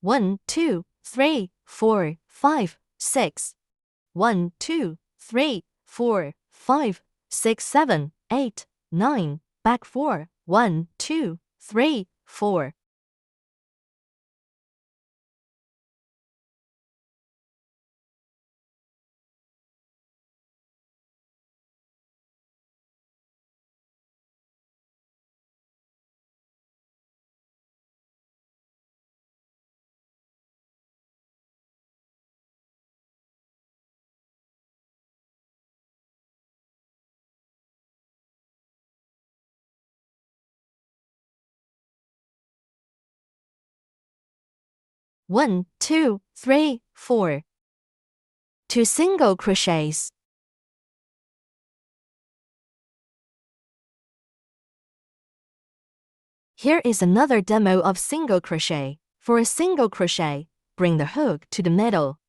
1, 2, 3, 4, 5, 6. 1, 2, 3, 4, 5, 6, 7, 8, 9. Back 4. 1, 2, 3, 4. 1, 2, 3, 4. 2 single crochets. Here is another demo of single crochet. For a single crochet, bring the hook to the middle.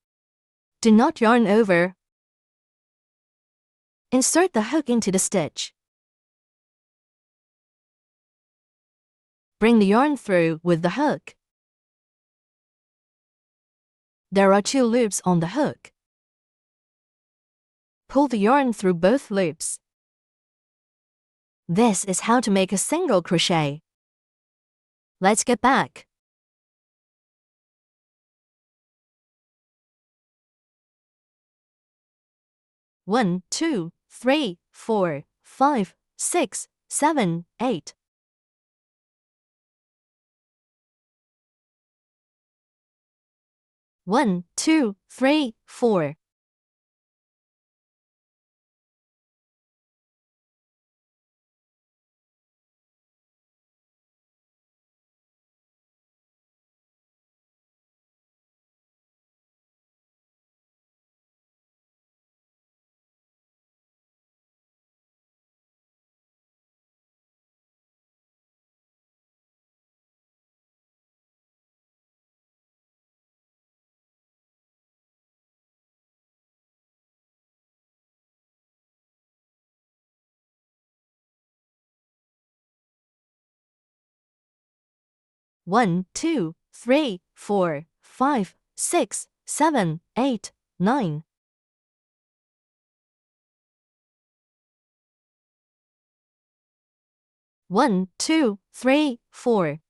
Do not yarn over. Insert the hook into the stitch. Bring the yarn through with the hook. There are 2 loops on the hook. Pull the yarn through both loops. This is how to make a single crochet. Let's get back. One, 2, 3, 4, 5, 6, 7, 8. 1, 2, 3, 4. 1, 2, 3, 4, 5, 6, 7, 8, 9. 1, 2, 3, 4.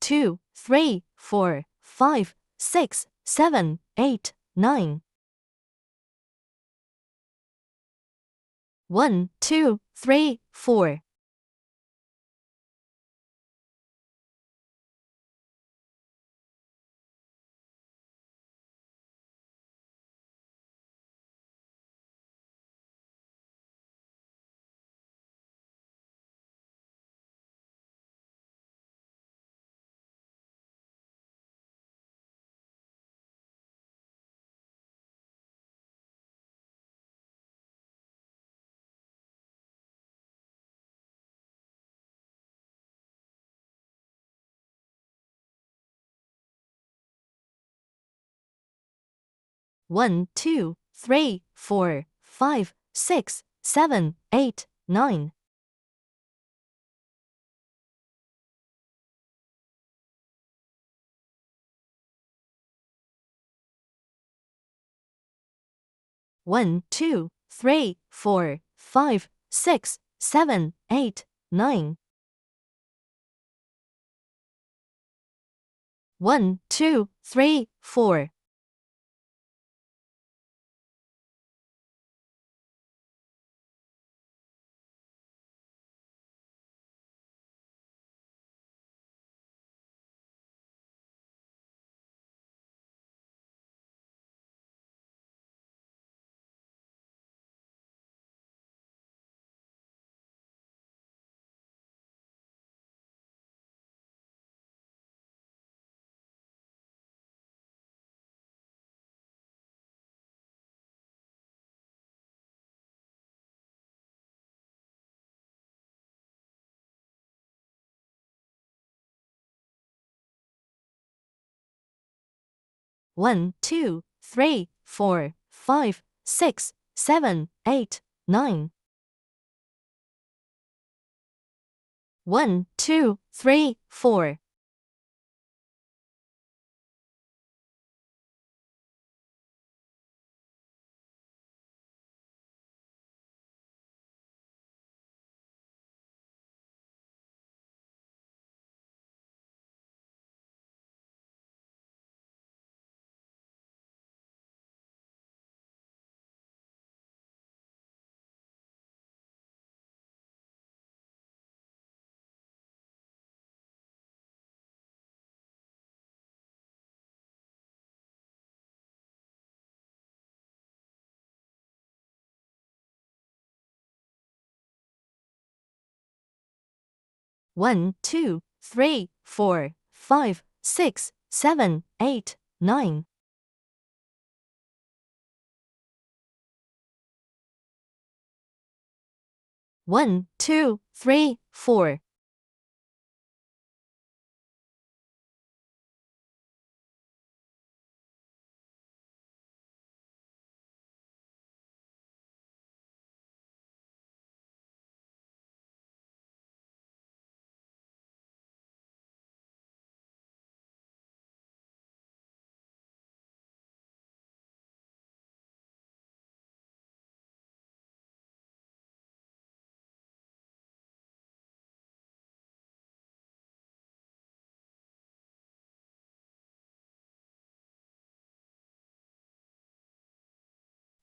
2, 3, 4, 5, 6, 7, 8, 9. 1, 2, 3, 4. One, 2, 3, 4, 5, 6, 7, 8, 9. 1, 2, 3, 4, 5, 6, 7, 8, 9. 1, 2, 3, 4. 1, 2, 3, 4, 5, 6, 7, 8, 9. 1, 2, 3, 4. 1, 2, 3, 4, 5, 6, 7, 8, 9. 1, 2, 3, 4.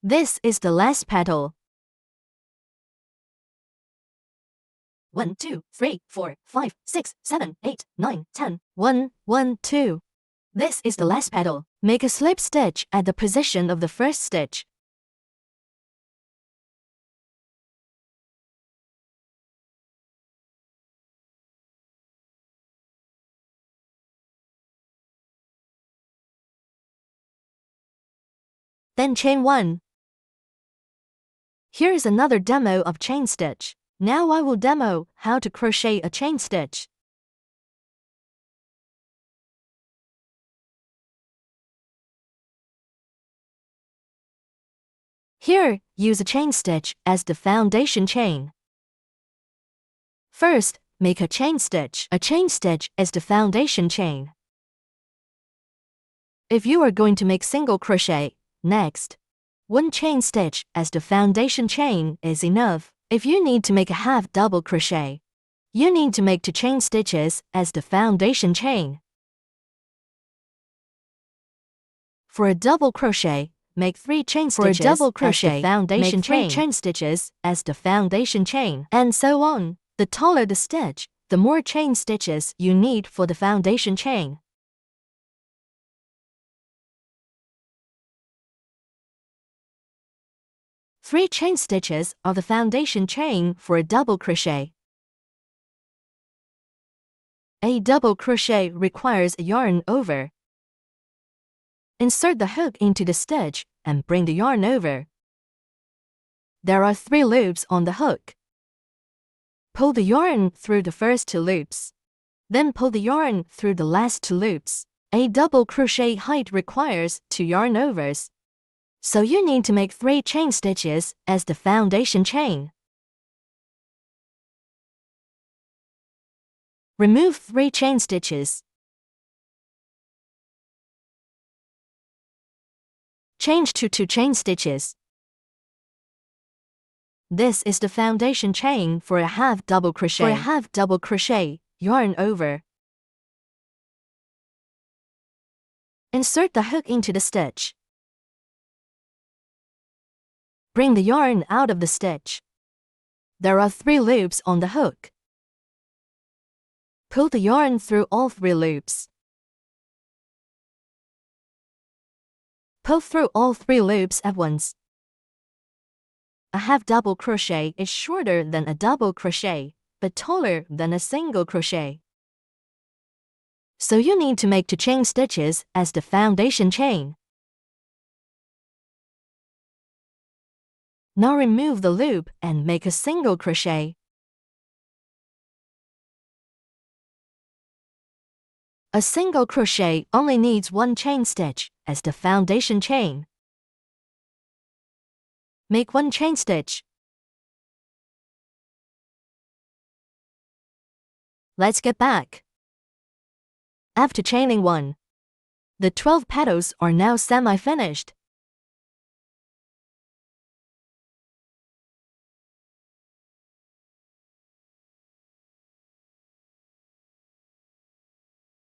'This is the last petal. 1, 2, 3, 4, 5, 6, 7, 8, 9, 10. 1, 1, 2. This is the last petal. Make a slip stitch at the position of the first stitch. Then chain 1. Here is another demo of chain stitch. Now I will demo how to crochet a chain stitch. Here, use a chain stitch as the foundation chain. First, make a chain stitch. A chain stitch is the foundation chain. If you are going to make single crochet, next, one chain stitch as the foundation chain is enough. If you need to make a half double crochet, you need to make 2 chain stitches as the foundation chain. For a double crochet, make 3 chain stitches as the foundation chain. Make 3 chain stitches as the foundation chain, and so on. The taller the stitch, the more chain stitches you need for the foundation chain. Three chain stitches are the foundation chain for a double crochet. A double crochet requires a yarn over. Insert the hook into the stitch and bring the yarn over. There are 3 loops on the hook. Pull the yarn through the first 2 loops. Then pull the yarn through the last 2 loops. A double crochet height requires 2 yarn overs. So you need to make 3 chain stitches as the foundation chain. Remove 3 chain stitches. Change to 2 chain stitches. This is the foundation chain for a half double crochet. For a half double crochet, yarn over. Insert the hook into the stitch. Bring the yarn out of the stitch. There are 3 loops on the hook. Pull the yarn through all 3 loops. Pull through all 3 loops at once. A half double crochet is shorter than a double crochet, but taller than a single crochet. So you need to make 2 chain stitches as the foundation chain. Now remove the loop and make a single crochet. A single crochet only needs one chain stitch as the foundation chain. Make one chain stitch. Let's get back. After chaining one, the 12 petals are now semi-finished.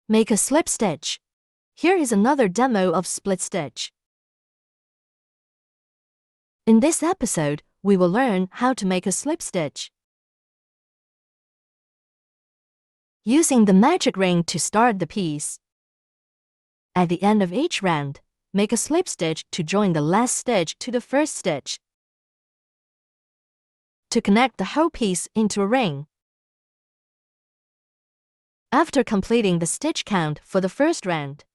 Make a slip stitch. Here is another demo of split stitch. In this episode, we will learn how to make a slip stitch. Using the magic ring to start the piece. At the end of each round, make a slip stitch to join the last stitch to the first stitch. To connect the whole piece into a ring. After completing the stitch count for the first round.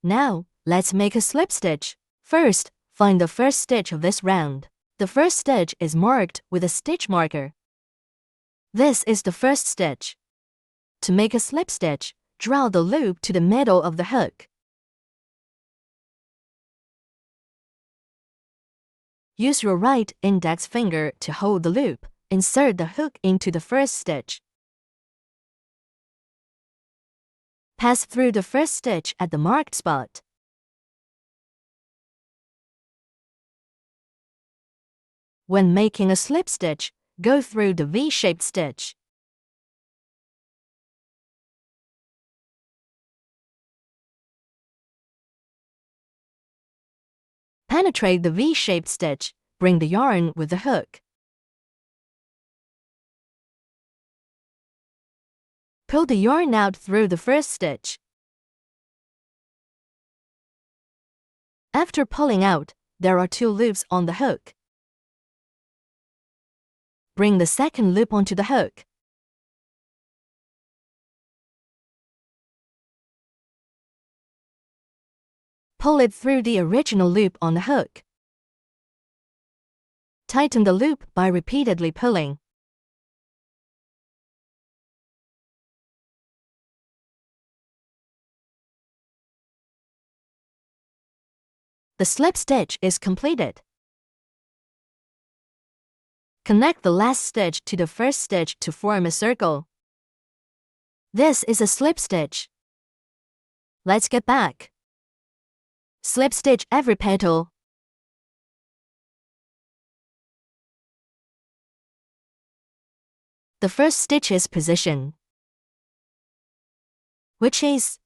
Now, let's make a slip stitch. First, find the first stitch of this round. The first stitch is marked with a stitch marker. This is the first stitch. To make a slip stitch, draw the loop to the middle of the hook. Use your right index finger to hold the loop. Insert the hook into the first stitch. Pass through the first stitch at the marked spot. When making a slip stitch, go through the V-shaped stitch. Penetrate the V-shaped stitch. Bring the yarn with the hook. Pull the yarn out through the first stitch. After pulling out, there are 2 loops on the hook. Bring the second loop onto the hook. Pull it through the original loop on the hook. Tighten the loop by repeatedly pulling. The slip stitch is completed. Connect the last stitch to the first stitch to form a circle. This is a slip stitch. Let's get back. Slip stitch every petal. The first stitch's position, which is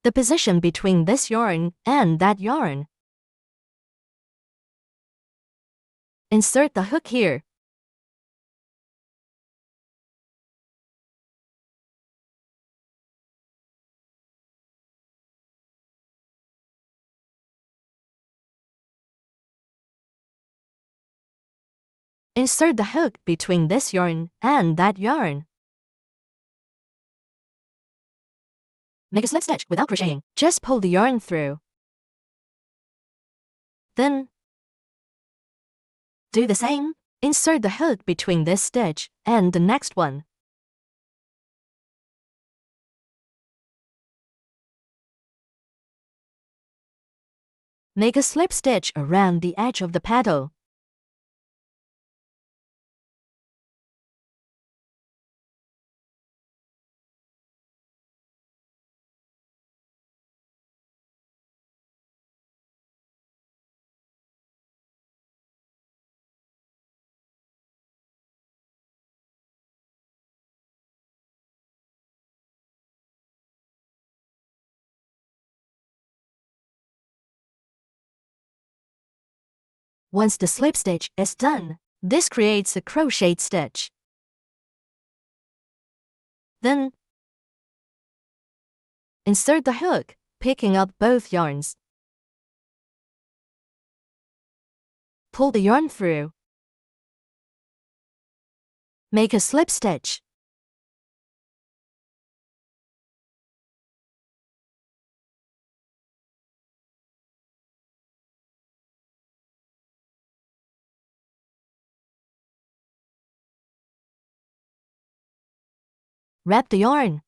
the position between this yarn and that yarn. Insert the hook here. Insert the hook between this yarn and that yarn. Make a slip stitch without crocheting. Just pull the yarn through. Then, do the same. Insert the hook between this stitch and the next one. Make a slip stitch around the edge of the petal. Once the slip stitch is done, this creates a crocheted stitch. Then, insert the hook, picking up both yarns. Pull the yarn through. Make a slip stitch. Wrap the yarn.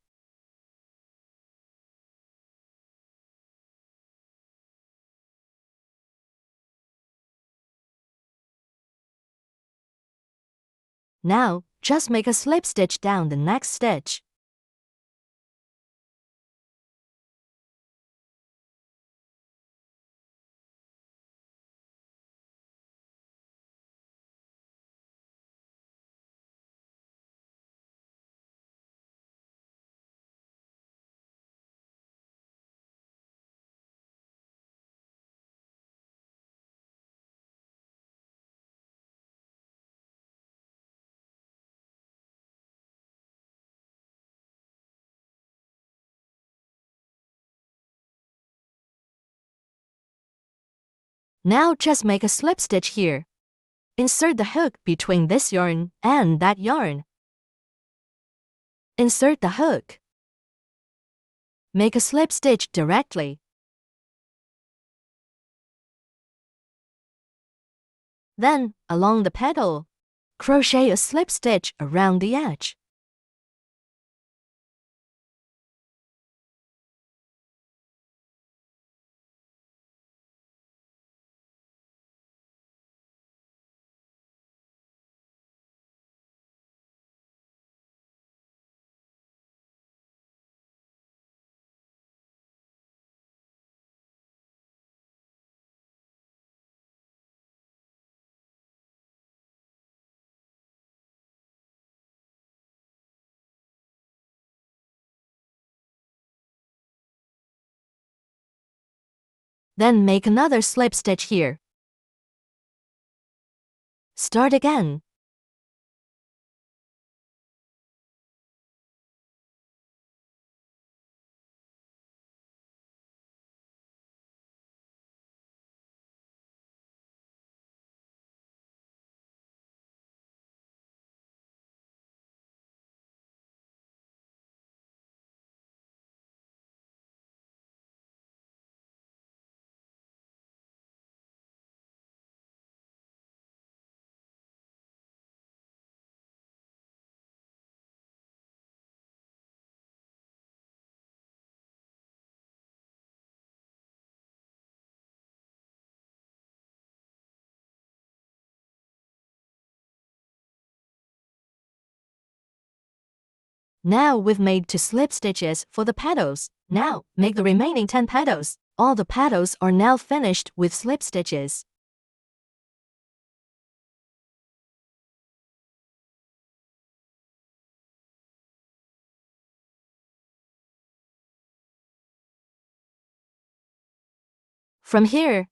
Now, just make a slip stitch down the next stitch. Now just make a slip stitch here. Insert the hook between this yarn and that yarn. Insert the hook. Make a slip stitch directly. Then, along the petal, crochet a slip stitch around the edge. Then make another slip stitch here. Start again. Now we've made 2 slip stitches for the petals. Now, make the remaining 10 petals. All the petals are now finished with slip stitches. From here,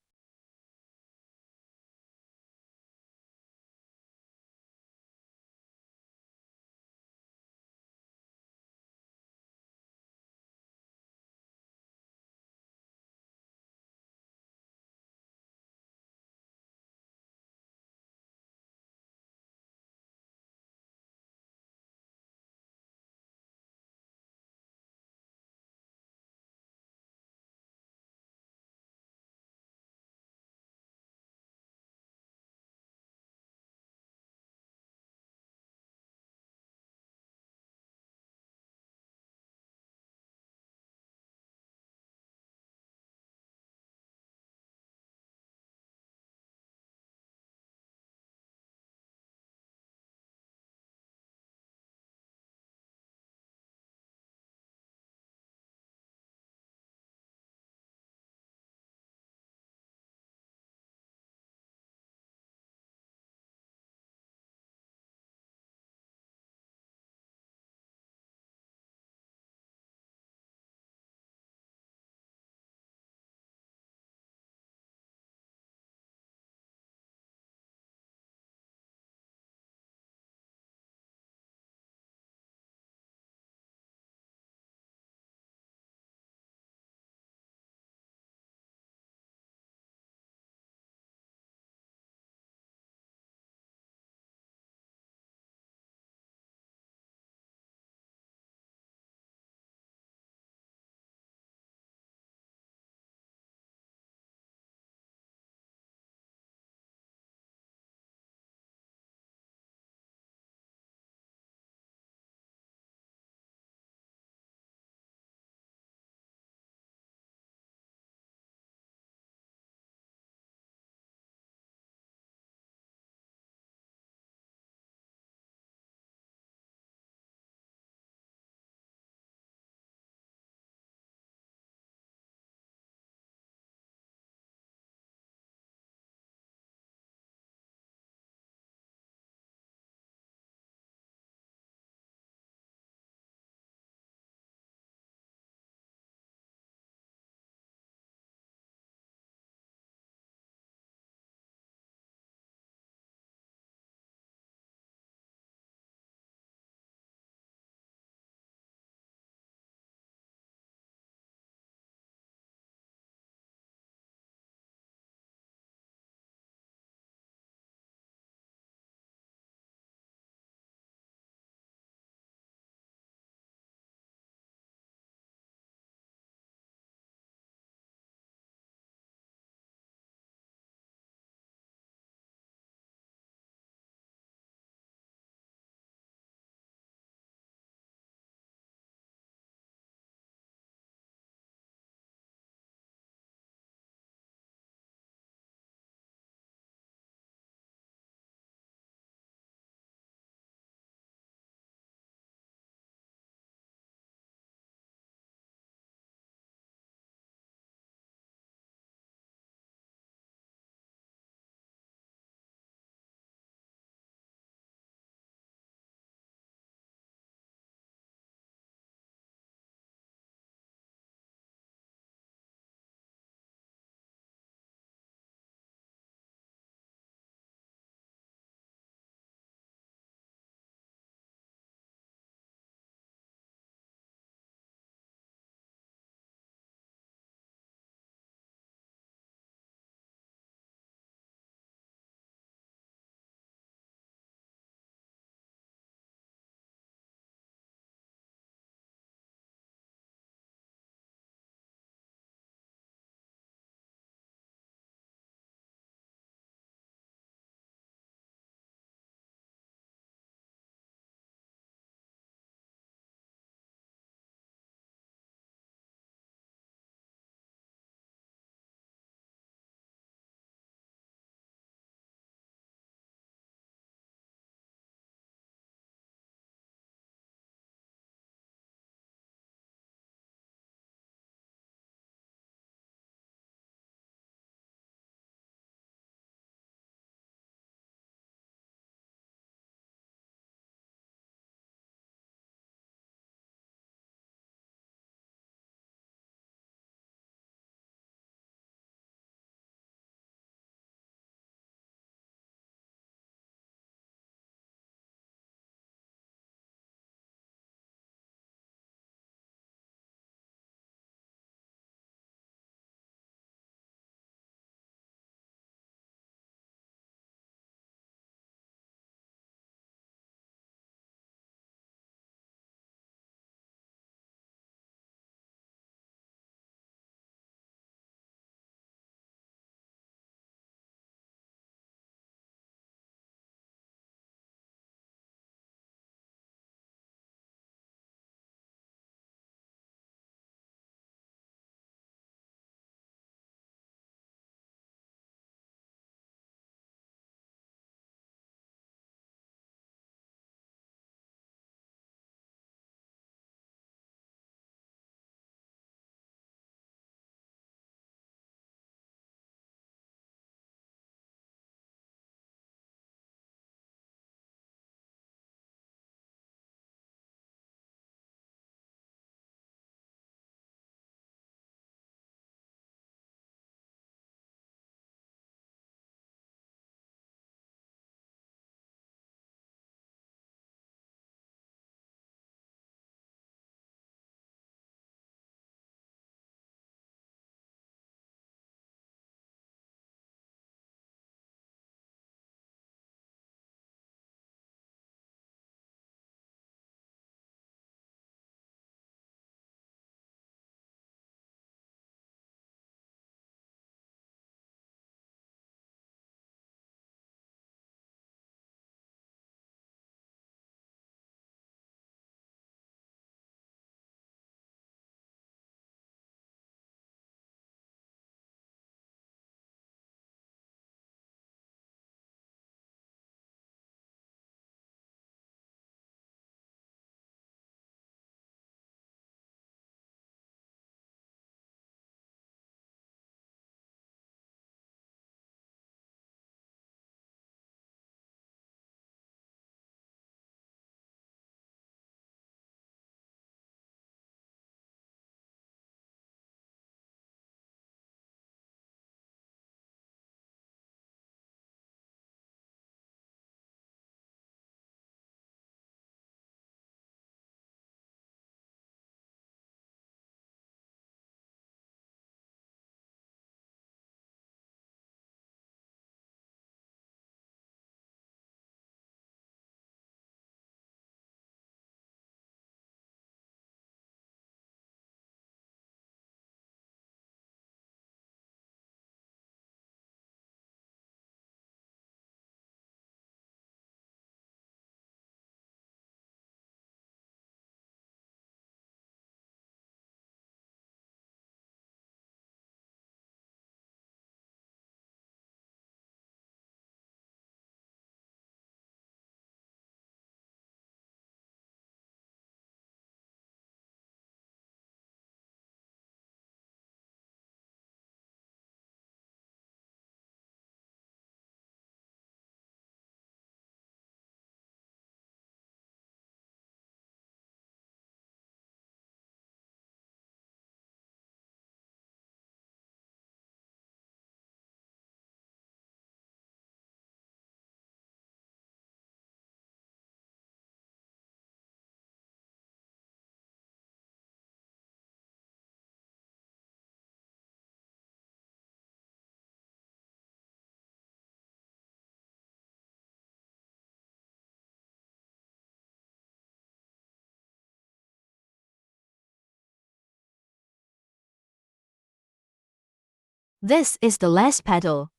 This is the last petal.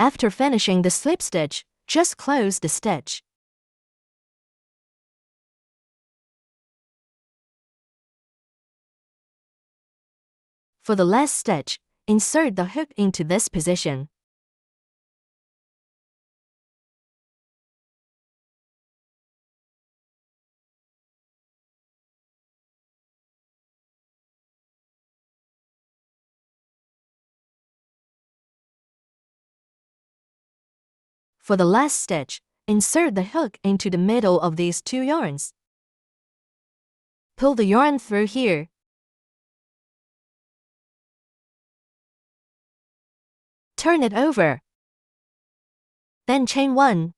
After finishing the slip stitch, just close the stitch. For the last stitch, insert the hook into this position. For the last stitch, insert the hook into the middle of these two yarns. Pull the yarn through here. Turn it over. Then chain 1.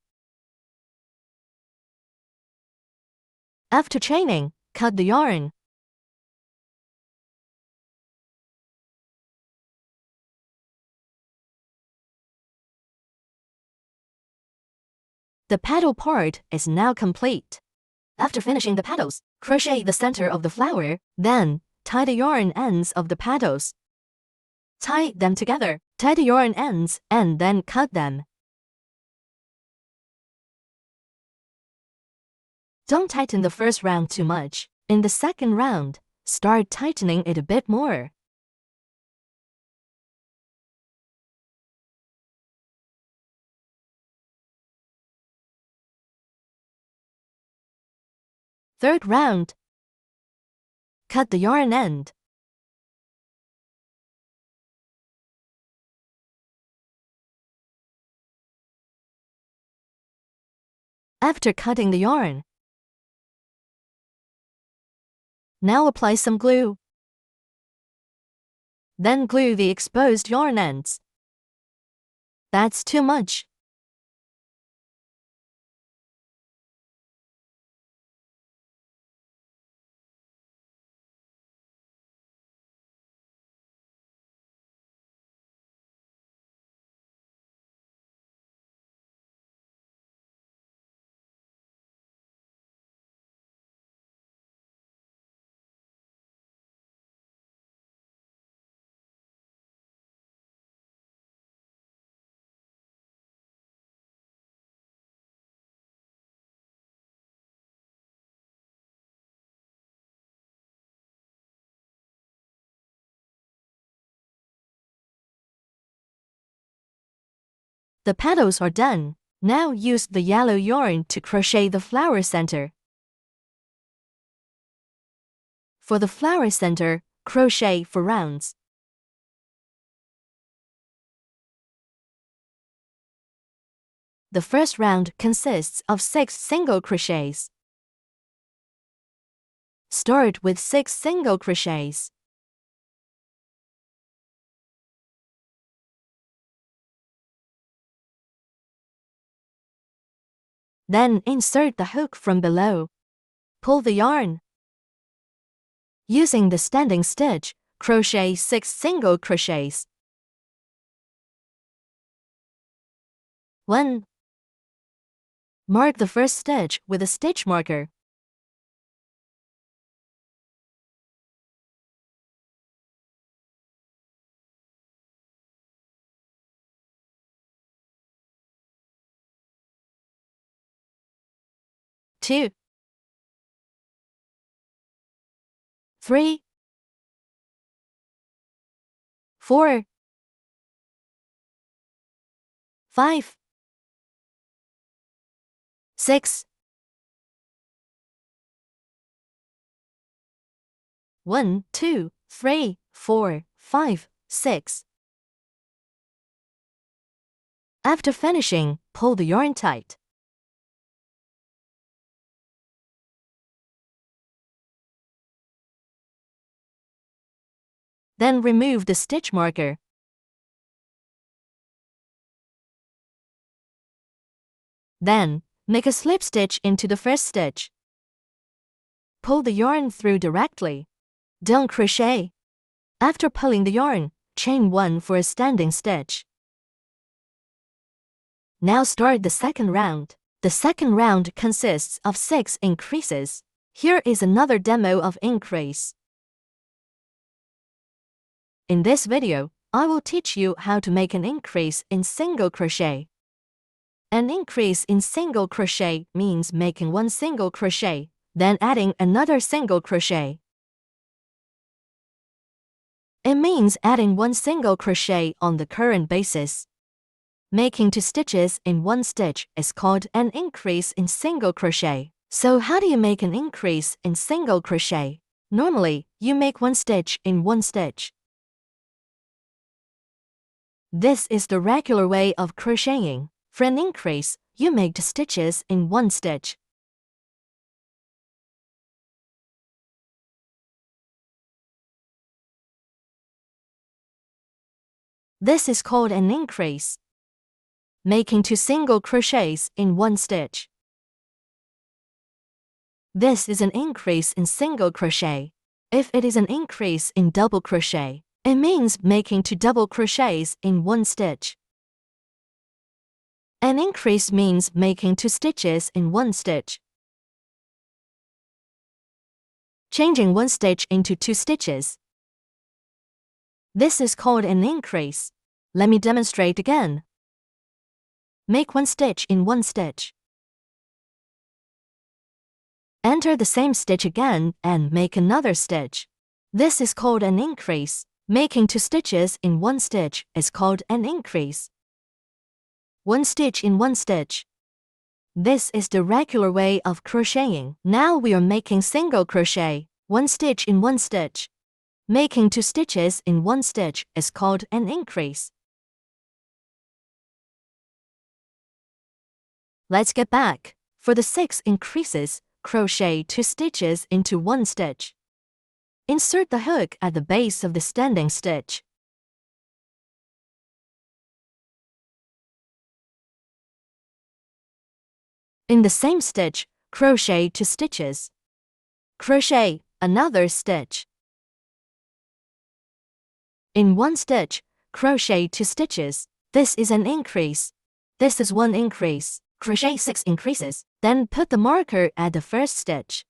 After chaining, cut the yarn. The petal part is now complete. After finishing the petals, crochet the center of the flower, then tie the yarn ends of the petals. Tie them together, tie the yarn ends, and then cut them. Don't tighten the first round too much. In the second round, start tightening it a bit more. Third round. Cut the yarn end. After cutting the yarn, now apply some glue. Then glue the exposed yarn ends. That's too much. The petals are done. Now use the yellow yarn to crochet the flower center. For the flower center, crochet 4 rounds. The first round consists of 6 single crochets. Start with 6 single crochets. Then insert the hook from below. Pull the yarn. Using the standing stitch, crochet 6 single crochets. 1. Mark the first stitch with a stitch marker. 2. 3. 4. 5. 6. 1, 2, 3, 4, 5, 6. After finishing, pull the yarn tight. Then remove the stitch marker. Then, make a slip stitch into the first stitch. Pull the yarn through directly. Don't crochet. After pulling the yarn, chain 1 for a standing stitch. Now start the second round. The second round consists of 6 increases. Here is another demo of increase. In this video, I will teach you how to make an increase in single crochet. An increase in single crochet means making one single crochet, then adding another single crochet. It means adding one single crochet on the current basis. Making 2 stitches in one stitch is called an increase in single crochet. So how do you make an increase in single crochet? Normally, you make 1 stitch in one stitch. This is the regular way of crocheting. For an increase, you make 2 stitches in one stitch. This is called an increase. Making 2 single crochets in one stitch. This is an increase in single crochet. If it is an increase in double crochet, it means making 2 double crochets in one stitch. An increase means making 2 stitches in one stitch. Changing 1 stitch into 2 stitches. This is called an increase. Let me demonstrate again. Make 1 stitch in one stitch. Enter the same stitch again and make another stitch. This is called an increase. Making 2 stitches in one stitch is called an increase. 1 stitch in one stitch. This is the regular way of crocheting. Now we are making single crochet. 1 stitch in one stitch. Making 2 stitches in one stitch is called an increase. Let's get back. For the 6 increases, crochet 2 stitches into one stitch. Insert the hook at the base of the standing stitch. In the same stitch, crochet 2 stitches. Crochet another stitch. In one stitch, crochet 2 stitches. This is an increase. This is one increase. Crochet 6 increases. Then put the marker at the first stitch.